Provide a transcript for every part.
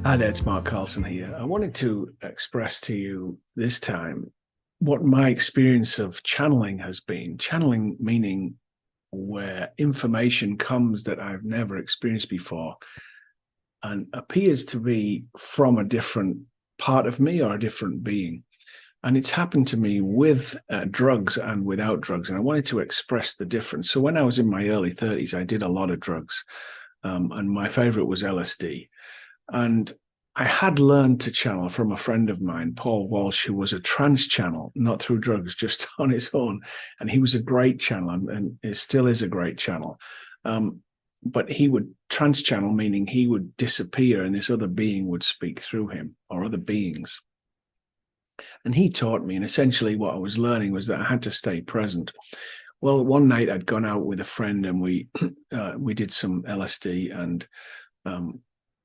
Hi there, it's Mark Carlson here. I wanted to express to you this time what my experience of channeling has been. Channeling meaning where information comes that I've never experienced before and appears to be from a different part of me or a different being. And it's happened to me with drugs and without drugs. And I wanted to express the difference. So when I was in my early 30s, I did a lot of drugs. And my favorite was LSD. And I had learned to channel from a friend of mine, Paul Walsh, who was a trance channel, not through drugs, just on his own. And he was a great channel and it still is a great channel. But he would trance channel, meaning he would disappear and this other being would speak through him or other beings. And he taught me, and essentially what I was learning was that I had to stay present. Well, one night I'd gone out with a friend and we did some LSD, and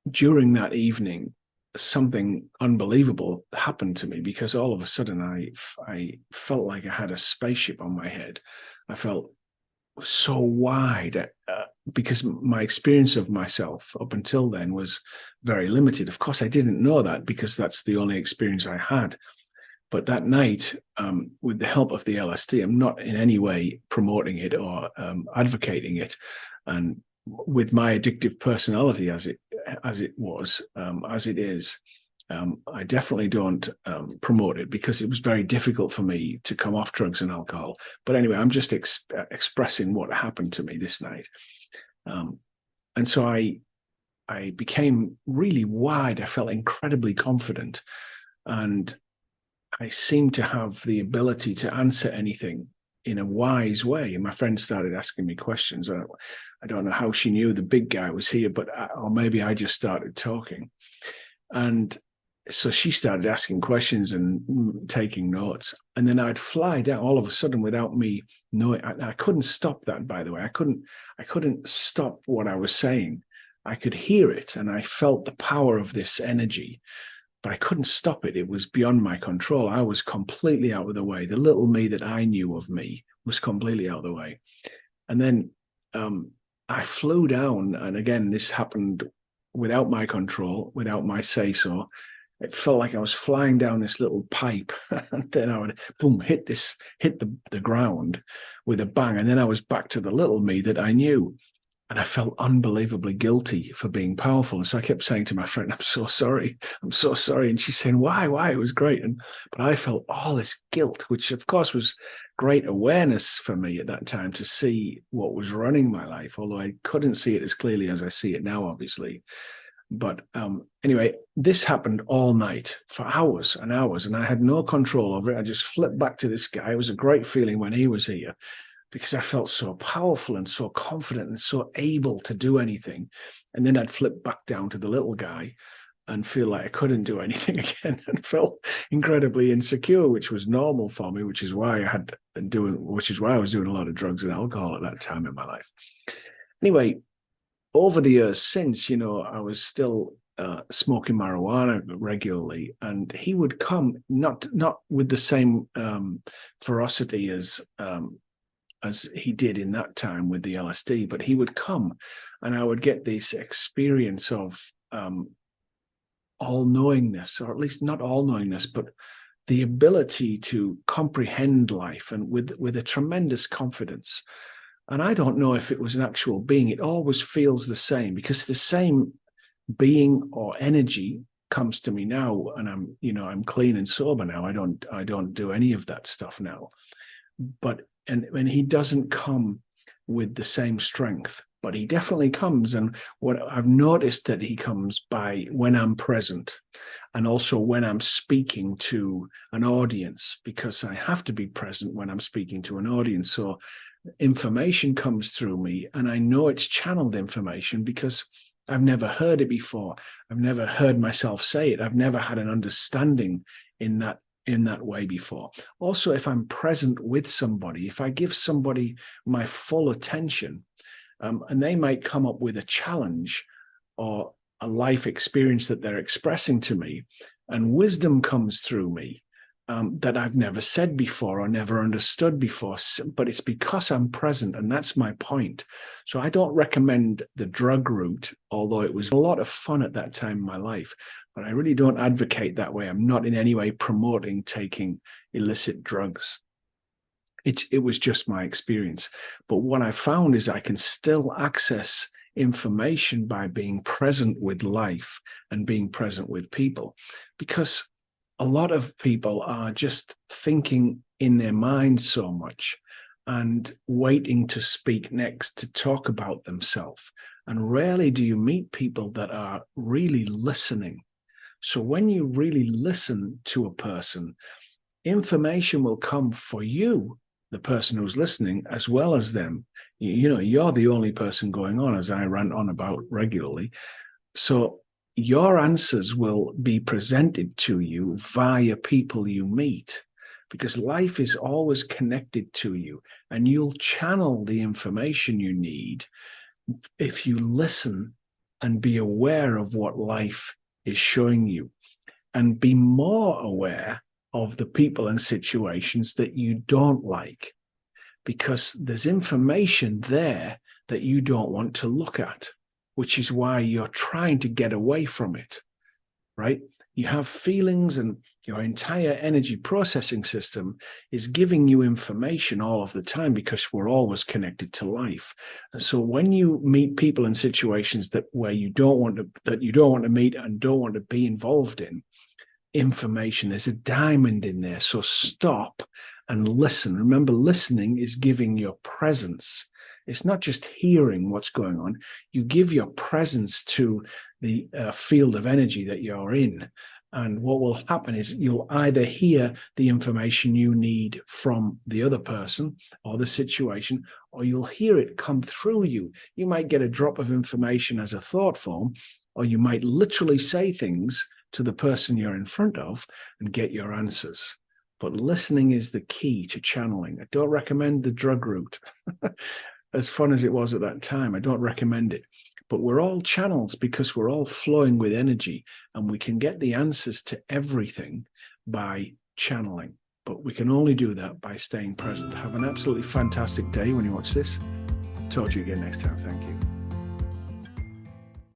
during that evening, something unbelievable happened to me because all of a sudden I felt like I had a spaceship on my head. I felt so wide because my experience of myself up until then was very limited. Of course, I didn't know that because that's the only experience I had. But that night, with the help of the LSD, I'm not in any way promoting it or advocating it. And with my addictive personality as it is, I definitely don't promote it because it was very difficult for me to come off drugs and alcohol. But anyway, I'm just expressing what happened to me this night. And so I became really wide. I felt incredibly confident. And I seemed to have the ability to answer anything in a wise way. And my friend started asking me questions. I don't know how she knew the big guy was here, but or maybe I just started talking. And so she started asking questions and taking notes. And then I'd fly down all of a sudden without me knowing. I couldn't stop that, by the way. I couldn't stop what I was saying. I could hear it and I felt the power of this energy, but I couldn't stop it. It was beyond my control. I was completely out of the way. The little me that I knew of me was completely out of the way. And then I flew down. And again, this happened without my control, without my say-so. It felt like I was flying down this little pipe. And then I would, boom, hit the ground with a bang. And then I was back to the little me that I knew. And I felt unbelievably guilty for being powerful. And so I kept saying to my friend, I'm so sorry. I'm so sorry. And she's saying, why? It was great. But I felt all this guilt, which of course was great awareness for me at that time to see what was running my life, although I couldn't see it as clearly as I see it now, obviously. But anyway, this happened all night for hours and hours, and I had no control over it. I just flipped back to this guy. It was a great feeling when he was here, because I felt so powerful and so confident and so able to do anything. And then I'd flip back down to the little guy and feel like I couldn't do anything again and felt incredibly insecure, which was normal for me, which is why I was doing a lot of drugs and alcohol at that time in my life. Anyway, over the years since, I was still smoking marijuana regularly, and he would come not with the same ferocity as he did in that time with the LSD, but he would come and I would get this experience of all-knowingness, or at least not all-knowingness, but the ability to comprehend life and with a tremendous confidence. And I don't know if it was an actual being. It always feels the same because the same being or energy comes to me now, and I'm clean and sober now. I don't do any of that stuff now. But and he doesn't come with the same strength, but he definitely comes. And what I've noticed that he comes by when I'm present, and also when I'm speaking to an audience, because I have to be present when I'm speaking to an audience. So information comes through me, and I know it's channeled information because I've never heard it before. I've never heard myself say it. I've never had an understanding in that way before. Also, if I'm present with somebody, if I give somebody my full attention, and they might come up with a challenge or a life experience that they're expressing to me, and wisdom comes through me, that I've never said before or never understood before, but it's because I'm present, and that's my point. So I don't recommend the drug route, although it was a lot of fun at that time in my life, but I really don't advocate that way. I'm not in any way promoting taking illicit drugs. It was just my experience. But what I found is I can still access information by being present with life and being present with people, because a lot of people are just thinking in their minds so much and waiting to speak next to talk about themselves. And rarely do you meet people that are really listening. So when you really listen to a person, information will come for you, the person who's listening, as well as them. You know, you're the only person going on, as I rant on about regularly. So your answers will be presented to you via people you meet, because life is always connected to you, and you'll channel the information you need if you listen and be aware of what life is showing you, and be more aware of the people and situations that you don't like, because there's information there that you don't want to look at, which is why you're trying to get away from it, right? You have feelings, and your entire energy processing system is giving you information all of the time, because we're always connected to life. And so when you meet people in situations that you don't want to meet and don't want to be involved in, information, there's a diamond in there. So stop and listen. Remember, listening is giving your presence. It's not just hearing what's going on. You give your presence to the field of energy that you're in. And what will happen is you'll either hear the information you need from the other person or the situation, or you'll hear it come through you. You might get a drop of information as a thought form, or you might literally say things to the person you're in front of and get your answers. But listening is the key to channeling. I don't recommend the drug route. As fun as it was at that time, I don't recommend it. But we're all channels, because we're all flowing with energy, and we can get the answers to everything by channeling. But we can only do that by staying present. Have an absolutely fantastic day when you watch this. Talk to you again next time. Thank you.